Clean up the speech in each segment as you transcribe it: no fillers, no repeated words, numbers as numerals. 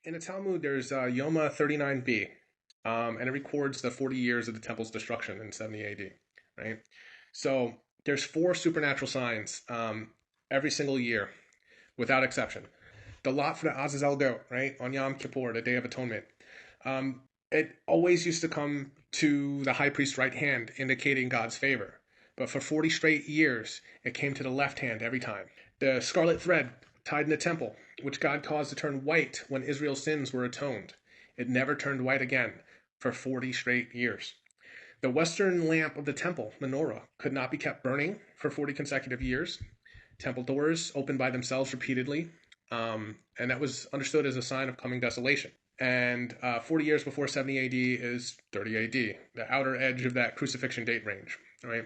In the Talmud, there's Yoma 39b, and it records the 40 years of the temple's destruction in 70 AD, right? So there's four supernatural signs every single year, without exception. The lot for the Azazel goat, right, on Yom Kippur, the Day of Atonement. Um, it always used to come to the high priest's right hand, indicating God's favor. But for 40 straight years, it came to the left hand every time. The scarlet thread tied in the temple, which God caused to turn white when Israel's sins were atoned. It never turned white again for 40 straight years. The western lamp of the temple, menorah, could not be kept burning for 40 consecutive years. Temple doors opened by themselves repeatedly, and that was understood as a sign of coming desolation. And 40 years before 70 AD is 30 AD, the outer edge of that crucifixion date range, right?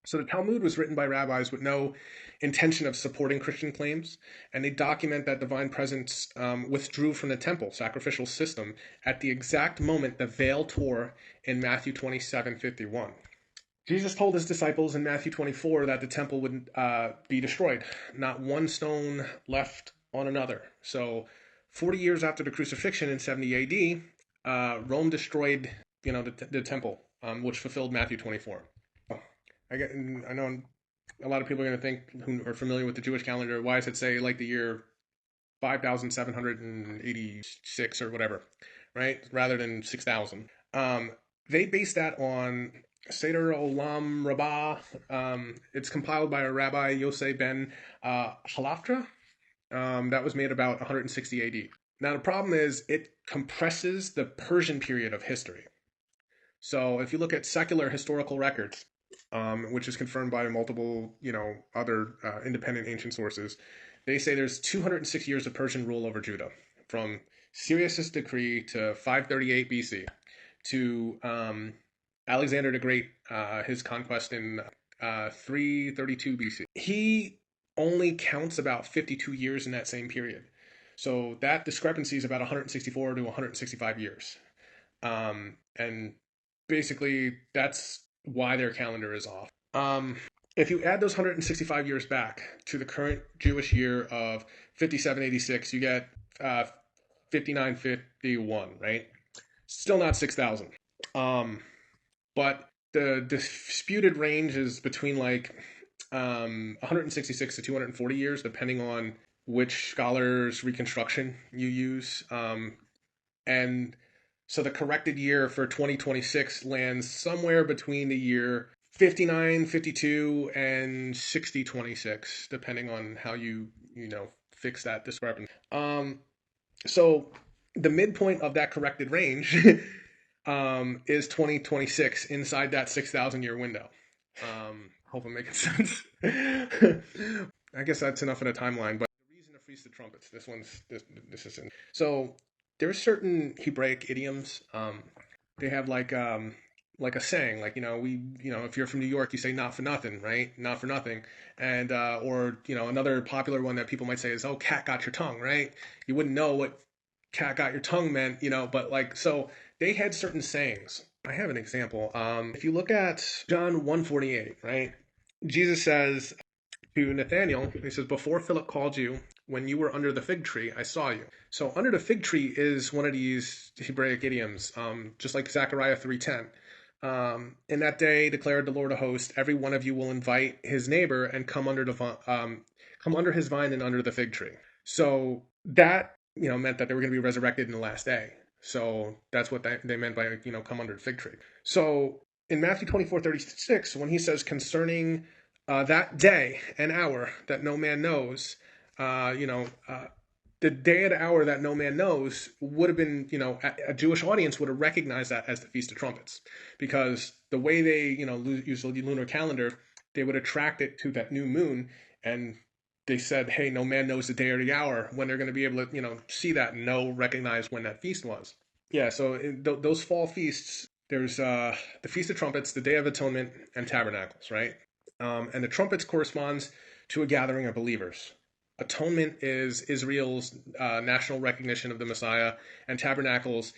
So the Talmud was written by rabbis with no intention of supporting Christian claims, and they document that divine presence withdrew from the temple sacrificial system at the exact moment the veil tore in Matthew 27:51. Jesus told his disciples in Matthew 24 that the temple would be destroyed, not one stone left on another. So, 40 years after the crucifixion in 70 AD, Rome destroyed, the temple, which fulfilled Matthew 24. I know a lot of people are going to think who are familiar with the Jewish calendar. Why does it say like the year 5,786 or whatever, right? Rather than 6,000. They base that on Seder Olam Rabbah. It's compiled by a rabbi, Yosei ben Halaftra. That was made about 160 AD. Now, the problem is it compresses the Persian period of history. So if you look at secular historical records, which is confirmed by multiple, other independent ancient sources, they say there's 206 years of Persian rule over Judah, from Cyrus's decree to 538 BC to Alexander the Great, his conquest in 332 BC. He only counts about 52 years in that same period. So that discrepancy is about 164 to 165 years. And basically, that's why their calendar is off. If you add those 165 years back to the current Jewish year of 5786, you get 5951, right? Still not 6,000. But the disputed range is between like 166 to 240 years, depending on which scholar's reconstruction you use. And so the corrected year for 2026 lands somewhere between the year 5952 and 6026, depending on how you fix that discrepancy. So the midpoint of that corrected range is 2026 inside that 6,000 year window. Hope I'm making sense. I guess that's enough of the timeline. But the reason to freeze the trumpets. This is so. There's certain Hebraic idioms. They have like a saying, like if you're from New York, you say "not for nothing," right? Not for nothing, and or another popular one that people might say is, "Oh, cat got your tongue," right? You wouldn't know what cat got your tongue meant, but like so they had certain sayings. I have an example. If you look at John 1:48, right? Jesus says to Nathanael, he says, "Before Philip called you, when you were under the fig tree, I saw you." So under the fig tree is one of these Hebraic idioms, just like Zechariah 3:10. In that day, declared the Lord of hosts, every one of you will invite his neighbor and come under his vine and under the fig tree. So that meant that they were going to be resurrected in the last day. So that's what they meant by come under the fig tree. So in Matthew 24:36, when he says concerning that day and hour that no man knows, the day and hour that no man knows would have been, a Jewish audience would have recognized that as the Feast of Trumpets, because the way they, use the lunar calendar, they would attract it to that new moon, and they said, hey, no man knows the day or the hour when they're going to be able to, see that and recognize when that feast was. Yeah, so those fall feasts, there's the Feast of Trumpets, the Day of Atonement, and Tabernacles, right? And the trumpets corresponds to a gathering of believers. Atonement is Israel's national recognition of the Messiah, and tabernacles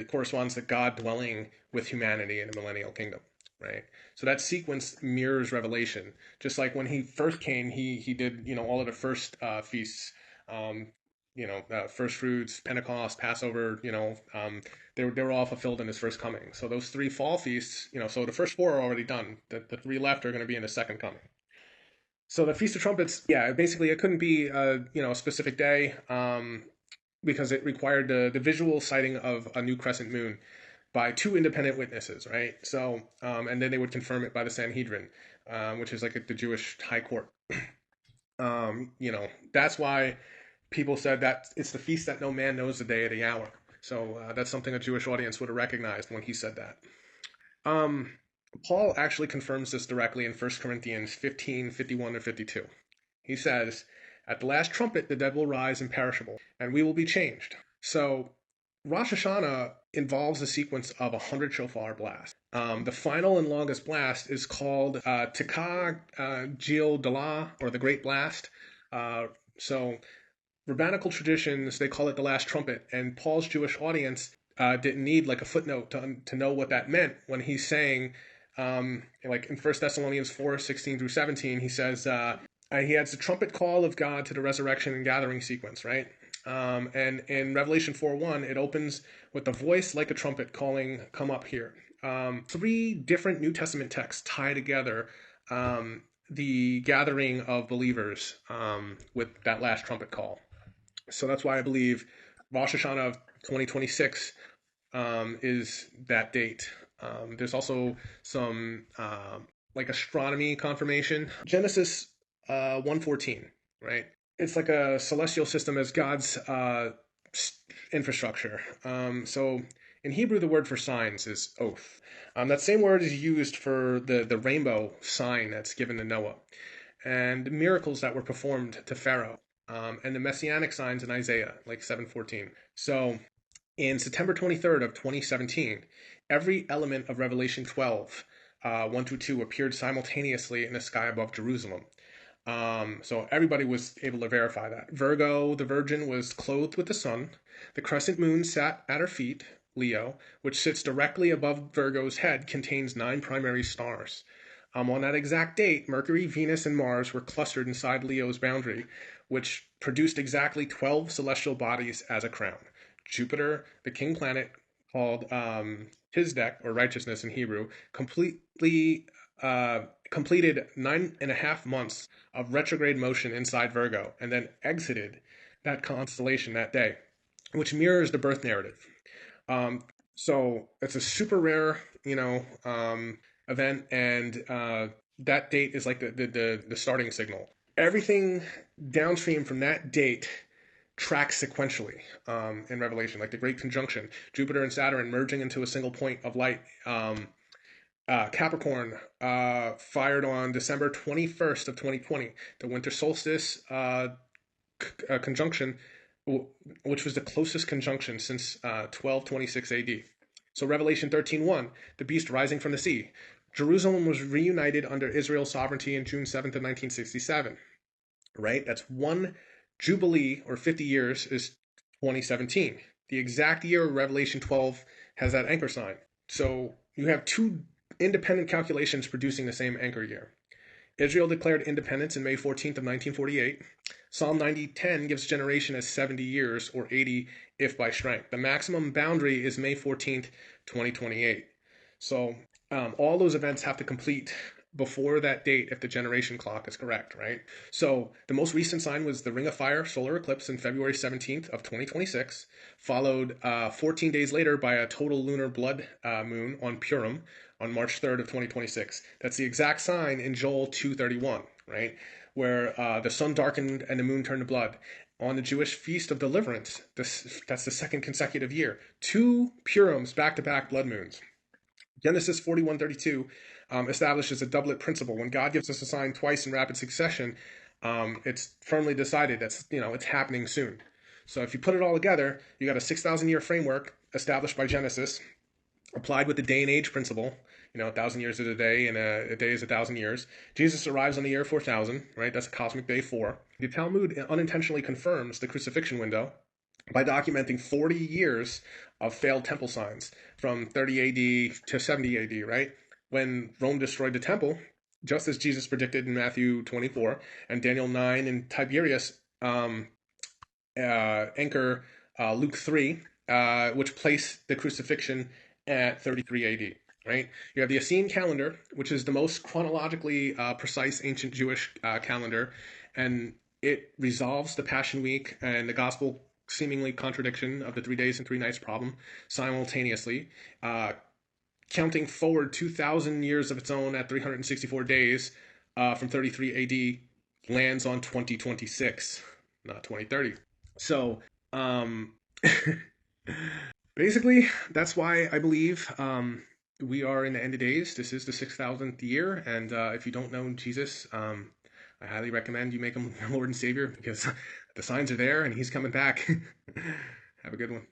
corresponds to God dwelling with humanity in the millennial kingdom, right? So that sequence mirrors Revelation. Just like when he first came, he did all of the first feasts. first fruits, Pentecost, Passover, they were all fulfilled in his first coming. So those three fall feasts, so the first four are already done. The three left are going to be in the second coming. So the Feast of Trumpets, yeah, basically it couldn't be a specific day, because it required the visual sighting of a new crescent moon by two independent witnesses, right? So, and then they would confirm it by the Sanhedrin, which is like the Jewish high court. That's why people said that it's the feast that no man knows the day or the hour. So that's something a Jewish audience would have recognized when he said that. Um, Paul actually confirms this directly in 1 Corinthians 15:51 to 52. He says, "At the last trumpet, the dead will rise imperishable, and we will be changed." So Rosh Hashanah involves a sequence of 100 shofar blasts. The final and longest blast is called Tikah Gil Dalah, or the Great Blast. So rabbinical traditions, they call it the last trumpet, and Paul's Jewish audience didn't need like a footnote to know what that meant when he's saying, like in 1 Thessalonians 4:16 through 17, he says, he adds the trumpet call of God to the resurrection and gathering sequence, right? And in Revelation 4:1, it opens with the voice like a trumpet calling, "Come up here." Three different New Testament texts tie together the gathering of believers with that last trumpet call. So that's why I believe Rosh Hashanah of 2026 is that date. There's also some like astronomy confirmation. Genesis 1:14, right? It's like a celestial system as God's infrastructure. So in Hebrew, the word for signs is oath. That same word is used for the rainbow sign that's given to Noah, and miracles that were performed to Pharaoh, and the messianic signs in Isaiah, like 7:14. So in September 23rd of 2017, every element of Revelation 12, 1 through 2, appeared simultaneously in the sky above Jerusalem. So everybody was able to verify that. Virgo, the Virgin, was clothed with the sun. The crescent moon sat at her feet. Leo, which sits directly above Virgo's head, contains 9 primary stars. On that exact date, Mercury, Venus, and Mars were clustered inside Leo's boundary, which produced exactly 12 celestial bodies as a crown. Jupiter, the king planet, called Tisdek, or righteousness in Hebrew, completed 9.5 months of retrograde motion inside Virgo, and then exited that constellation that day, which mirrors the birth narrative. So it's a super rare, event, and that date is like the starting signal. Everything downstream from that date tracks sequentially in Revelation, like the Great Conjunction, Jupiter and Saturn merging into a single point of light. Capricorn fired on December 21st of 2020, the winter solstice conjunction, which was the closest conjunction since 1226 AD. So Revelation 13:1, the beast rising from the sea. Jerusalem was reunited under Israel's sovereignty in June 7th of 1967, right? That's one jubilee, or 50 years, is 2017. The exact year Revelation 12 has that anchor sign. So you have two independent calculations producing the same anchor year. Israel declared independence in May 14th of 1948. Psalm 90:10 gives generation as 70 years, or 80 if by strength. The maximum boundary is May 14th, 2028. So all those events have to complete before that date if the generation clock is correct, right? So the most recent sign was the Ring of Fire solar eclipse in February 17th of 2026, followed 14 days later by a total lunar blood moon on Purim on March 3rd of 2026. That's the exact sign in Joel 2:31, right? Where the sun darkened and the moon turned to blood. On the Jewish Feast of Deliverance, that's the second consecutive year. 2 Purims, back-to-back blood moons. Genesis 41:32 establishes a doublet principle. When God gives us a sign twice in rapid succession, it's firmly decided that's it's happening soon. So if you put it all together, you got a 6,000-year framework established by Genesis, applied with the day and age principle. 1,000 years is a day, and a day is 1,000 years. Jesus arrives on the year 4000, right? That's a cosmic day 4. The Talmud unintentionally confirms the crucifixion window by documenting 40 years of failed temple signs from 30 AD to 70 AD, right? When Rome destroyed the temple, just as Jesus predicted in Matthew 24, and Daniel 9, and Tiberius anchor Luke 3, which place the crucifixion at 33 AD. Right? You have the Essene calendar, which is the most chronologically precise ancient Jewish calendar, and it resolves the Passion Week and the Gospel seemingly contradiction of the 3 days and 3 nights problem simultaneously, uh, counting forward 2,000 years of its own at 364 days from 33 AD, lands on 2026, not 2030. So, um, basically, that's why I believe we are in the end of days. This is the 6,000th year, and if you don't know Jesus, I highly recommend you make him your Lord and Savior because the signs are there and he's coming back. Have a good one.